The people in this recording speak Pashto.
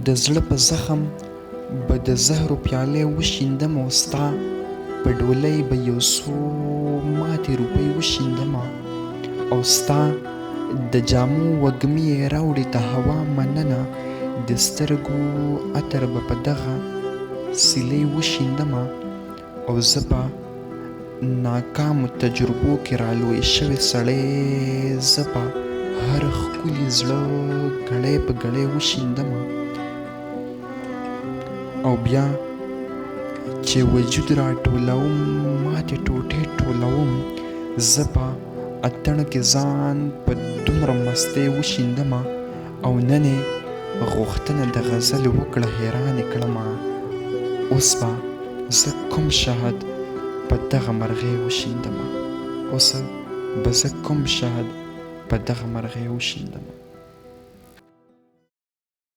د زړه په زخم به د زهرو پیالې وشیندم او ستا په ډولۍ به یو څو ماتې روپۍ وشیندمه او ستا د جامو وږمې یې راوړې د هوا مننه د سترګو عطر به په دغه سیلۍ وشیندمه او زه په ناکامو تجربو کې رالوی شوی سړی زه په هر ښکلي زړه ګړی په ګړی وشیندمه او بیا چې وجود راټولوم ماتې ټوټې ټولوم زه په اتڼ کې ځان په دومره مستۍ وشیندمه او نن یې غوښتنه د غزل وکړه حیران یې کړمه اوس به زه کوم شهد په دغه مرغۍ وشیندمه اوس به زه کوم شهد په دغه مرغۍ وشیندمه